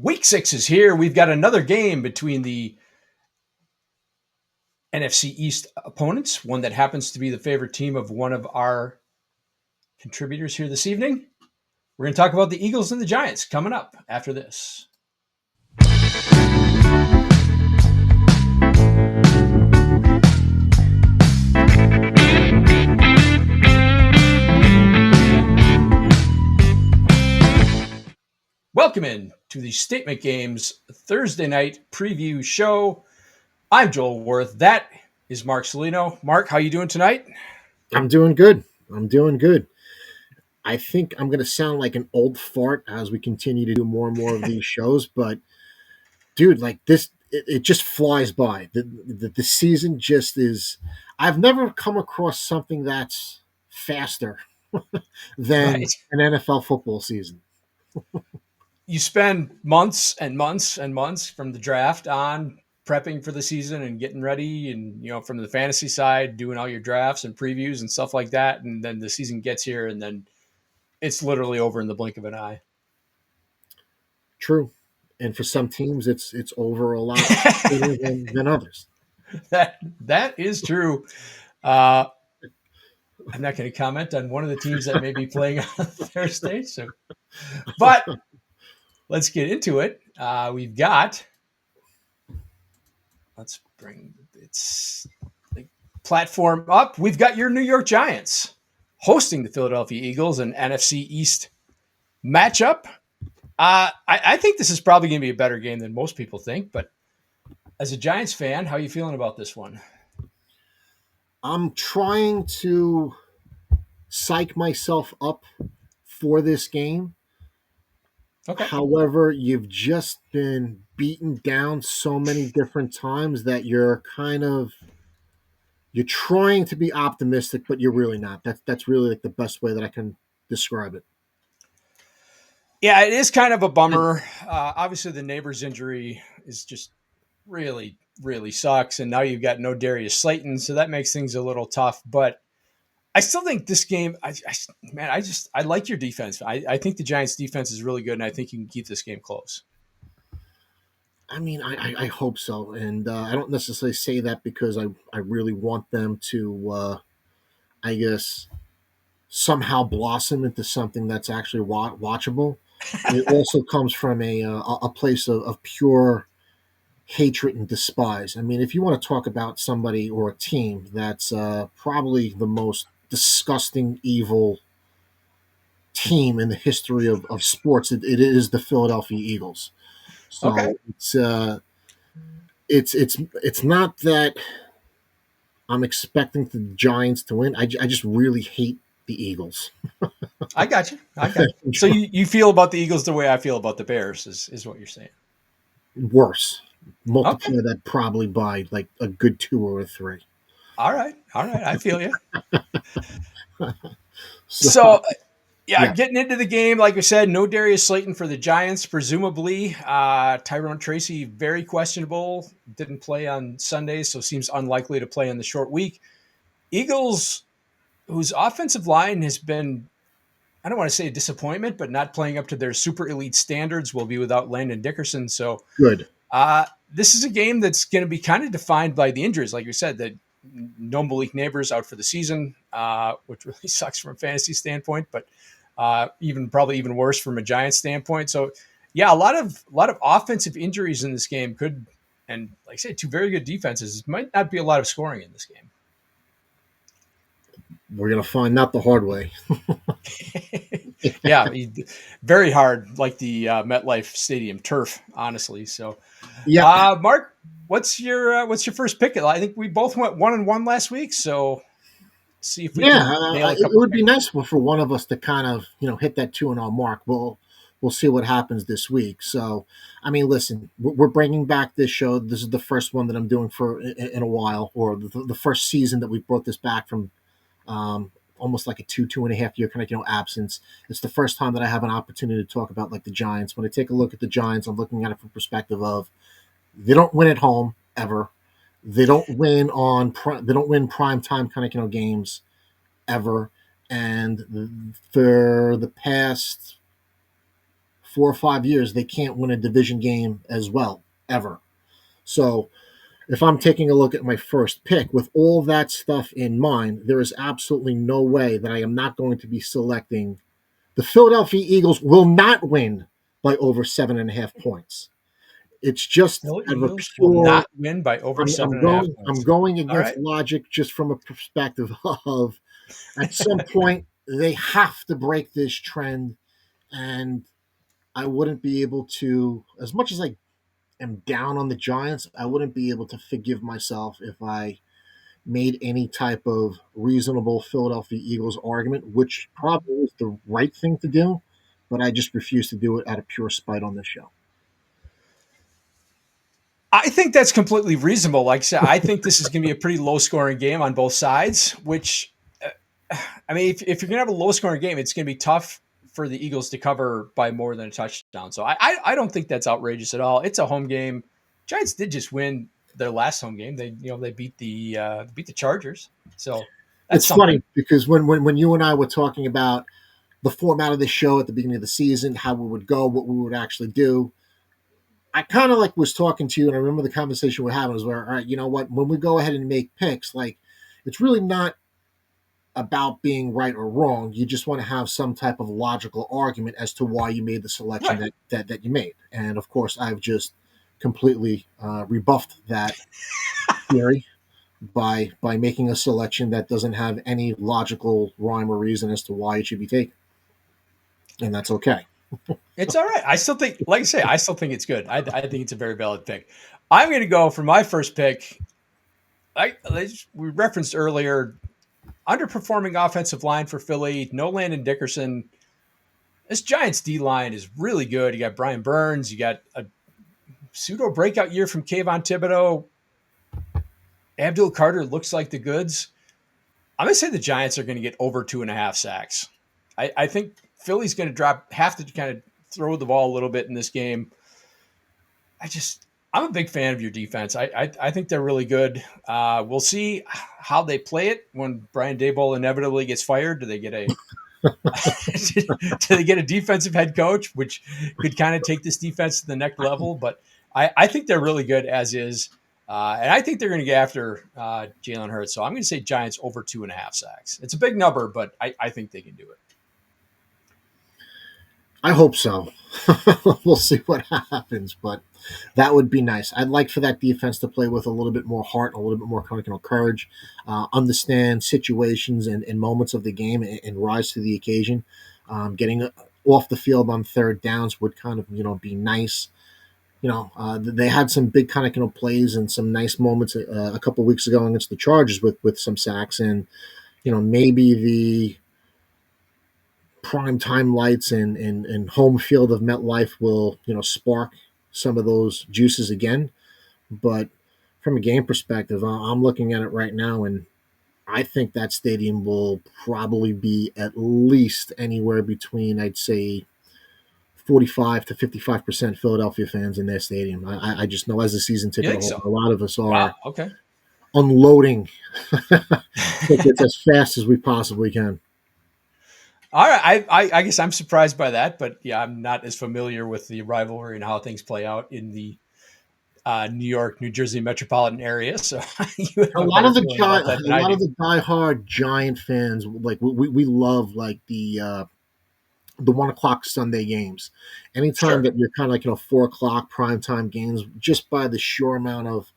Week 6 is here. We've got another game between the NFC East opponents, one that happens to be the favorite team of one of our contributors here this evening. We're going to talk about the Eagles and the Giants coming up after this. Welcome in to the Statement Games Thursday night preview show. I'm Joel Worth. That is Marc Saulino. Marc, how you doing tonight? I'm doing good. I think I'm going to sound like an old fart as we continue to do more and more of these shows, but dude, like this, it just flies by. The season just is. I've never come across something that's faster than an NFL football season. You spend months and months and months from the draft on prepping for the season and getting ready, and from the fantasy side, doing all your drafts and previews and stuff like that, and then the season gets here, and then it's literally over in the blink of an eye. True, and for some teams, it's over a lot sooner than others. That is true. I'm not going to comment on one of the teams that may be playing on Thursday, but let's get into it. We've got. Let's bring its platform up. We've got your New York Giants hosting the Philadelphia Eagles, an NFC East matchup. I think this is probably going to be a better game than most people think, but as a Giants fan, how are you feeling about this one? I'm trying to psych myself up for this game. Okay. However, you've just been beaten down so many different times that you're trying to be optimistic, but you're really not. That's really like the best way that I can describe it. Yeah, it is kind of a bummer. Obviously, the Nabers injury is just really, really sucks, and now you've got no Darius Slayton, so that makes things a little tough. But I still think this game, I like your defense. I think the Giants' defense is really good, and I think you can keep this game close. I mean, I hope so, and I don't necessarily say that because I really want them to, I guess, somehow blossom into something that's actually watchable. It also comes from a place of pure hatred and despise. I mean, if you want to talk about somebody or a team that's probably the most disgusting, evil team in the history of sports, it is the Philadelphia Eagles. So Okay. it's not that I'm expecting the Giants to win. I just really hate the Eagles. I got you. So you feel about the Eagles the way I feel about the Bears is what you're saying. Worse. Multiply that probably by like a good 2 or a 3. All right. I feel you. So getting into the game, like we said, no Darius Slayton for the Giants, presumably. Tyrone Tracy, very questionable. Didn't play on Sunday, so seems unlikely to play in the short week. Eagles, whose offensive line has been, I don't want to say a disappointment, but not playing up to their super elite standards, will be without Landon Dickerson. So good. This is a game that's going to be kind of defined by the injuries. Like you said, that no Malik Nabers out for the season, which really sucks from a fantasy standpoint, but probably even worse from a Giants standpoint. So yeah, a lot of offensive injuries in this game could, and like I said, two very good defenses, might not be a lot of scoring in this game. We're going to find out the hard way. Yeah, very hard, like the MetLife Stadium turf, honestly. So, yeah, Marc, what's your first pick? I think we both went 1-1 last week, so see if we can nail a couple. It would be nice for one of us to kind of hit that 2-0 mark. We'll see what happens this week. So, I mean, listen, we're bringing back this show. This is the first one that I'm doing for in a while, or the first season that we brought this back from. Almost like a 2.5 year kind of absence. It's the first time that I have an opportunity to talk about like the Giants. When I take a look at the Giants, I'm looking at it from perspective of they don't win at home ever. They don't win prime time kind of games ever. And for the past 4 or 5 years, they can't win a division game as well, ever. So if I'm taking a look at my first pick with all that stuff in mind, there is absolutely no way that I am not going to be selecting the Philadelphia Eagles will not win by over 7.5 points. It's just No, out of a Eagles will pure. not win by over I'm, seven I'm and a half going. I'm points. going All against right. logic, just from a perspective of at some point they have to break this trend, and I wouldn't be able to, as much as I am down on the Giants, I wouldn't be able to forgive myself if I made any type of reasonable Philadelphia Eagles argument, which probably is the right thing to do, but I just refuse to do it out of pure spite on this show. I think that's completely reasonable. Like I said, I think this is going to be a pretty low scoring game on both sides, which, I mean, if you're going to have a low scoring game, it's going to be tough for the Eagles to cover by more than a touchdown. So I don't think that's outrageous at all. It's a home game. Giants did just win their last home game. They beat the Chargers. So that's It's funny something. because when you and I were talking about the format of the show at the beginning of the season, how we would go, what we would actually do, I kind of like was talking to you, and I remember the conversation we are having was where, all right, you know what, when we go ahead and make picks, like it's really not about being right or wrong. You just want to have some type of logical argument as to why you made the selection Right. that you made. And of course, I've just completely rebuffed that theory by making a selection that doesn't have any logical rhyme or reason as to why it should be taken, and that's okay. It's all right. I still think, like I say, I still think it's good. I think it's a very valid pick. I'm going to go for my first pick. We referenced earlier, underperforming offensive line for Philly. No Landon Dickerson. This Giants D line is really good. You got Brian Burns. You got a pseudo breakout year from Kayvon Thibodeaux. Abdul Carter looks like the goods. I'm going to say the Giants are going to get over 2.5 sacks. I think Philly's going to have to kind of throw the ball a little bit in this game. I'm a big fan of your defense. I think they're really good. We'll see how they play it when Brian Daboll inevitably gets fired. Do they get a do they get a defensive head coach, which could kind of take this defense to the next level? But I think they're really good as is. And I think they're going to get after Jalen Hurts. So I'm going to say Giants over 2.5 sacks. It's a big number, but I think they can do it. I hope so. We'll see what happens, but that would be nice. I'd like for that defense to play with a little bit more heart, a little bit more courage, understand situations and moments of the game, and rise to the occasion. Getting off the field on third downs would kind of be nice. They had some big kind of plays and some nice moments a couple weeks ago against the Chargers with some sacks, and maybe the prime time lights and home field of MetLife will spark some of those juices again. But from a game perspective, I'm looking at it right now, and I think that stadium will probably be at least anywhere between, I'd say, 45 to 55% Philadelphia fans in their stadium. I just know as a season You ticket think holder, so? a lot of us Wow. are Okay. unloading tickets as fast as we possibly can. All right. I guess I'm surprised by that, but yeah, I'm not as familiar with the rivalry and how things play out in the New York, New Jersey metropolitan area. So you have A a lot better of the feeling about that than I do. diehard Giant fans, like we love like the 1 o'clock Sunday games. Anytime Sure. that you're kind of like 4 o'clock primetime games, just by the sheer amount of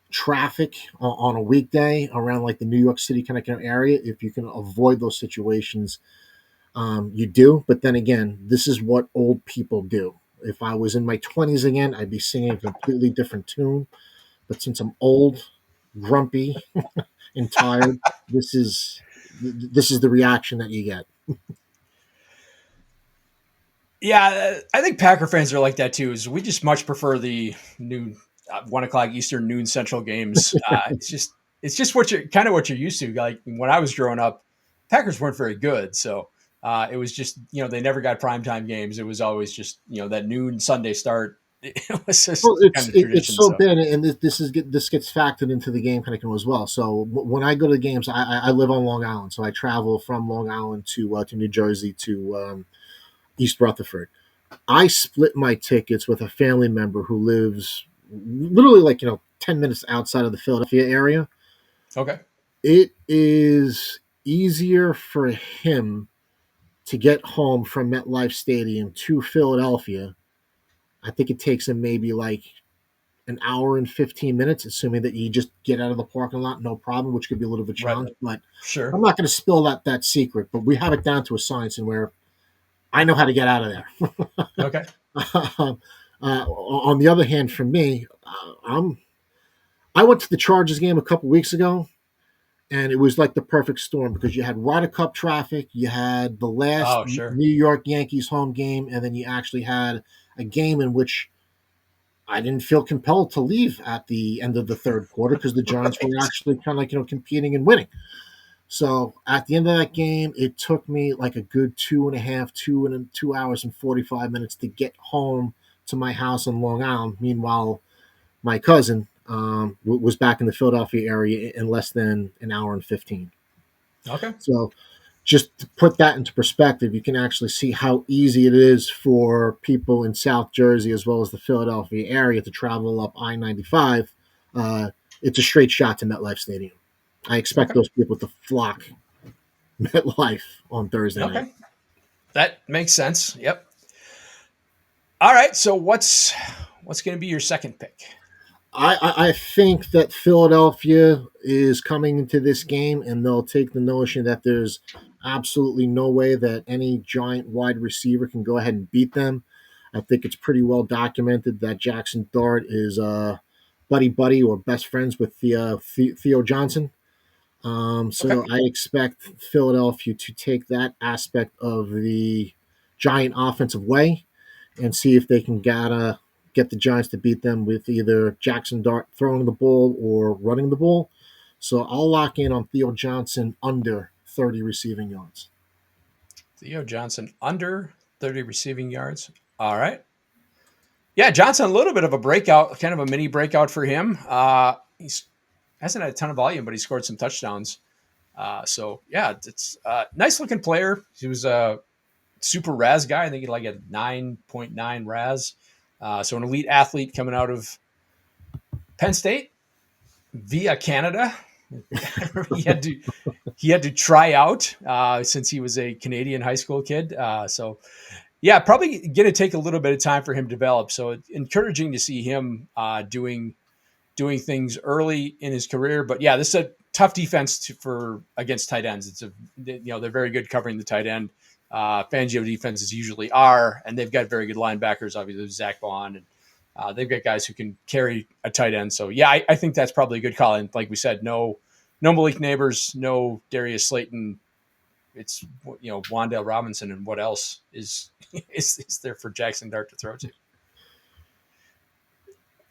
traffic on a weekday around like the New York City kind of area, if you can avoid those situations, you do. But then again, this is what old people do. If I was in my 20s again, I'd be singing a completely different tune. But since I'm old, grumpy, and tired, this is the reaction that you get. Yeah, I think Packer fans are like that too. Is we just much prefer the noon, 1 o'clock Eastern, noon Central games. It's just what you're used to. Like when I was growing up, Packers weren't very good, so it was just they never got primetime games. It was always just that noon Sunday start. It was Well, just it's kind of it's tradition. so So bad, and this gets factored into the game kind of as well. So when I go to the games, I live on Long Island, so I travel from Long Island to New Jersey to East Rutherford. I split my tickets with a family member who lives literally 10 minutes outside of the Philadelphia area. Okay. It is easier for him to get home from MetLife Stadium to Philadelphia. I think it takes him maybe like an hour and 15 minutes, assuming that you just get out of the parking lot, no problem, which could be a little bit of a Right. challenge. But Sure. I'm not going to spill that secret, but we have it down to a science and where I know how to get out of there. Okay. On the other hand, for me, I went to the Chargers game a couple weeks ago, and it was like the perfect storm because you had Ryder Cup traffic, you had the last Oh, sure. New York Yankees home game, and then you actually had a game in which I didn't feel compelled to leave at the end of the third quarter because the Giants were Right. actually kind of competing and winning. So at the end of that game, it took me like a good 2 hours and 45 minutes to get home to my house in Long Island. Meanwhile, my cousin was back in the Philadelphia area in less than an hour and 15. Okay. So just to put that into perspective, you can actually see how easy it is for people in South Jersey as well as the Philadelphia area to travel up I-95. It's a straight shot to MetLife Stadium. I expect Okay. those people to flock MetLife on Thursday night. Okay. That makes sense. Yep. All right. So what's going to be your second pick? I think that Philadelphia is coming into this game and they'll take the notion that there's absolutely no way that any giant wide receiver can go ahead and beat them. I think it's pretty well documented that Jackson Dart is buddy or best friends with Theo Johnson. Okay. So I expect Philadelphia to take that aspect of the giant offensive way and see if they can get the Giants to beat them with either Jackson Dart throwing the ball or running the ball. So I'll lock in on Theo Johnson under 30 receiving yards. Theo Johnson under 30 receiving yards. All right. Yeah, Johnson, a little bit of a breakout, kind of a mini breakout for him. He's hasn't had a ton of volume, but he scored some touchdowns. So yeah, it's a nice looking player. He was a super RAS guy. I think he like a 9.9 RAS. So an elite athlete coming out of Penn State via Canada. he had to try out since he was a Canadian high school kid. So yeah, probably going to take a little bit of time for him to develop. So it's encouraging to see him doing things early in his career. But yeah, this is a tough defense for against tight ends. They're very good covering the tight end. Fangio defenses usually are, and they've got very good linebackers. Obviously, Zach Bond, and they've got guys who can carry a tight end. So yeah, I think that's probably a good call. And like we said, no Malik Nabers, no Darius Slayton. It's Wan'Dale Robinson, and what else is there for Jackson Dart to throw to?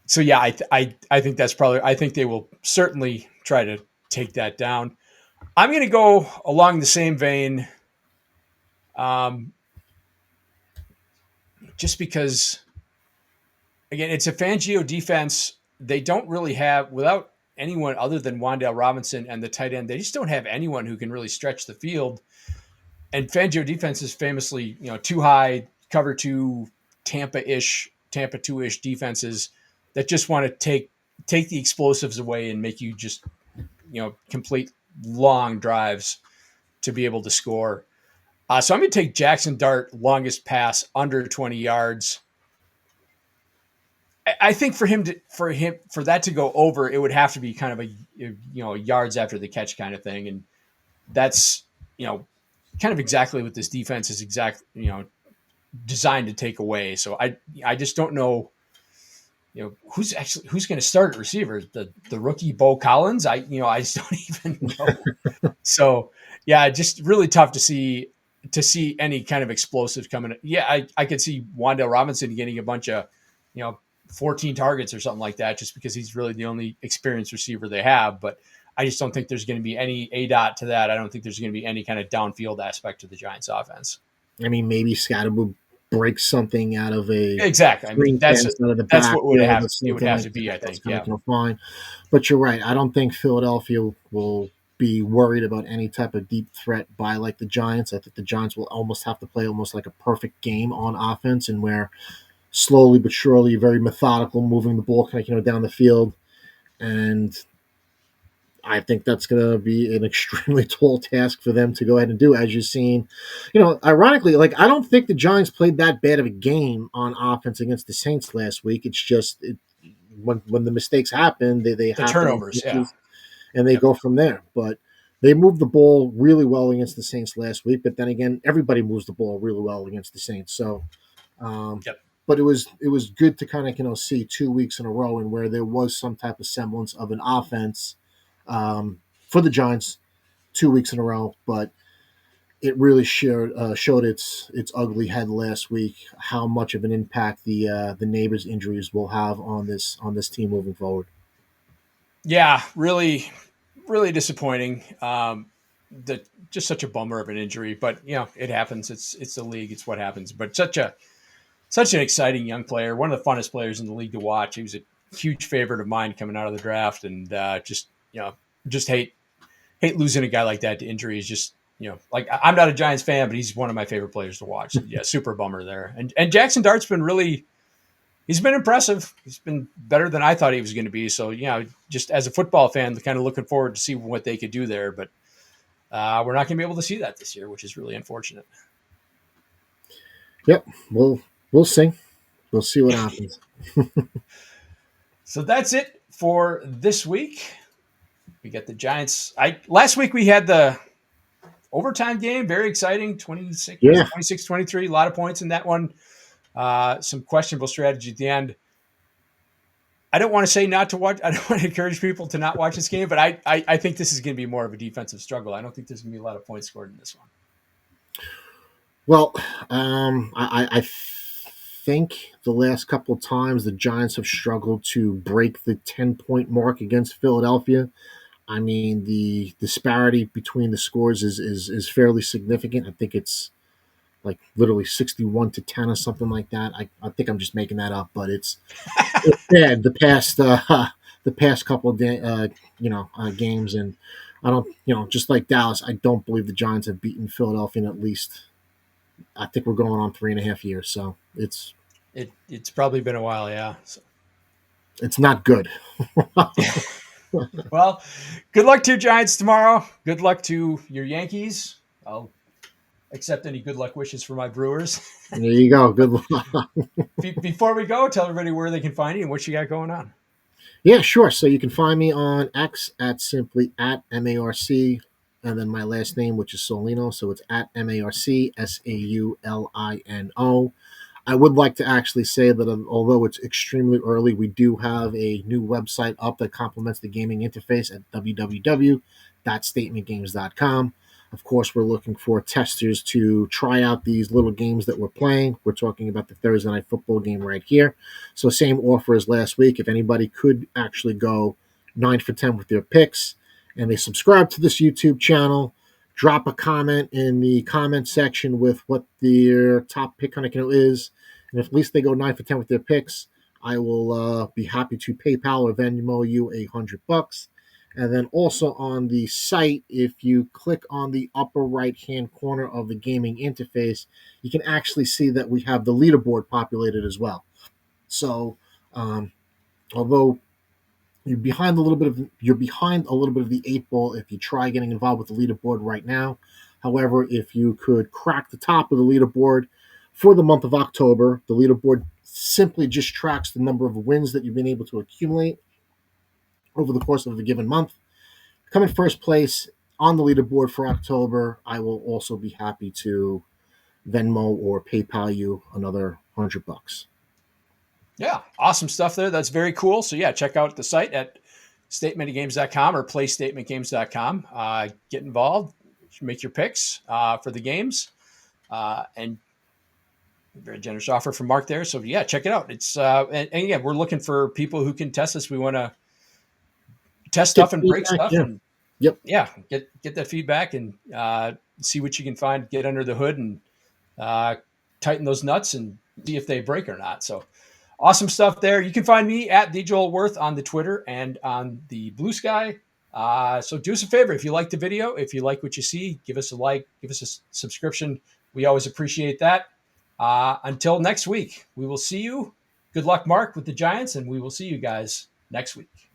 So yeah, I think that's probably. I think they will certainly try to take that down. I'm going to go along the same vein, just because again it's a Fangio defense. They don't really have without anyone other than Wan'Dale Robinson and the tight end. They just don't have anyone who can really stretch the field. And Fangio defense is famously too high, cover two, Tampa 2-ish defenses that just want to take the explosives away and make you just complete long drives to be able to score. So I'm going to take Jackson Dart longest pass under 20 yards. I think for that to go over, it would have to be kind of a yards after the catch kind of thing, and that's kind of exactly what this defense is designed to take away. So I just don't know who's going to start at receiver. The rookie Bo Collins. I just don't even know. So yeah, just really tough to see any kind of explosive coming. Yeah, I could see Wan'Dale Robinson getting a bunch of 14 targets or something like that, just because he's really the only experienced receiver they have. But I just don't think there's going to be any ADOT to that. I don't think there's going to be any kind of downfield aspect to the Giants offense. I mean, maybe Scatterbo breaks something out of a Exactly. I mean, that's out of the what it would have to be. I think. Yeah. Fine, but you're right. I don't think Philadelphia will be worried about any type of deep threat by like the Giants. I think the Giants will almost have to play almost like a perfect game on offense, and where slowly but surely, very methodical, moving the ball kind of down the field. And I think that's going to be an extremely tall task for them to go ahead and do, as you've seen. Ironically, like I don't think the Giants played that bad of a game on offense against the Saints last week. It's just when the mistakes happen, they The happen in turnovers, yeah. pieces, and they Yep. go from there. But they moved the ball really well against the Saints last week. But then again, everybody moves the ball really well against the Saints. So, Yep. but it was good to kind of see 2 weeks in a row and where there was some type of semblance of an offense for the Giants 2 weeks in a row. But it really showed its ugly head last week. How much of an impact the Nabers injuries will have on this team moving forward. Yeah, really, really disappointing. Just such a bummer of an injury, but it happens. It's the league. It's what happens. But such an exciting young player, one of the funnest players in the league to watch. He was a huge favorite of mine coming out of the draft, and just hate losing a guy like that to injuries. Just like I'm not a Giants fan, but he's one of my favorite players to watch. So, yeah, super bummer there. And Jackson Dart's been really. He's been impressive. He's been better than I thought he was going to be. So, just as a football fan, kind of looking forward to see what they could do there. But we're not going to be able to see that this year, which is really unfortunate. Yep, we'll see. We'll see what happens. So that's it for this week. We got the Giants. Last week we had the overtime game. Very exciting. 26, Yeah. 26-23. A lot of points in that one. Some questionable strategy at the end. I don't want to say not to watch. I don't want to encourage people to not watch this game, but I think this is going to be more of a defensive struggle. I don't think there's going to be a lot of points scored in this one. Well, I think the last couple of times the Giants have struggled to break the 10-point mark against Philadelphia. I mean, the disparity between the scores is fairly significant. I think it's like literally 61-10 or something like that. I think I'm just making that up, but it's bad the past couple of games, and I don't just like Dallas, I don't believe the Giants have beaten Philadelphia in at least, I think we're going on 3.5 years. So It's probably been a while, yeah. So. It's not good. Well, good luck to your Giants tomorrow. Good luck to your Yankees. I'll accept any good luck wishes for my Brewers. There you go. Good luck. Before we go, tell everybody where they can find you and what you got going on. Yeah, sure. So you can find me on X at simply at MARC, and then my last name, which is Saulino. So it's at MARC SAULINO. I would like to actually say that although it's extremely early, we do have a new website up that complements the gaming interface at www.statementgames.com. Of course, we're looking for testers to try out these little games that we're playing. We're talking about the Thursday night football game right here. So same offer as last week. If anybody could actually go 9 for 10 with their picks and they subscribe to this YouTube channel, drop a comment in the comment section with what their top pick kind of is. And if at least they go 9 for 10 with their picks, I will be happy to PayPal or Venmo you $100. And then also on the site, if you click on the upper right-hand corner of the gaming interface, you can actually see that we have the leaderboard populated as well. So, although you're behind a little bit of the 8 ball if you try getting involved with the leaderboard right now. However, if you could crack the top of the leaderboard for the month of October, the leaderboard simply just tracks the number of wins that you've been able to accumulate over the course of a given month. Come in first place on the leaderboard for October. I will also be happy to Venmo or PayPal you another $100. Yeah, awesome stuff there. That's very cool. So, yeah, check out the site at statementgames.com or playstatementgames.com. Get involved, make your picks for the games, and very generous offer from Mark there. So, yeah, check it out. It's and again, we're looking for people who can test this. We want to test Get stuff and break feedback, stuff, yeah. and Yep. get that feedback and see what you can find. Get under the hood and tighten those nuts and see if they break or not. So. Awesome stuff there. You can find me at the Joel Worth on the Twitter and on the BlueSky. So do us a favor. If you like the video, if you like what you see, give us a like, give us a subscription. We always appreciate that. Until next week, we will see you. Good luck, Mark, with the Giants, and we will see you guys next week.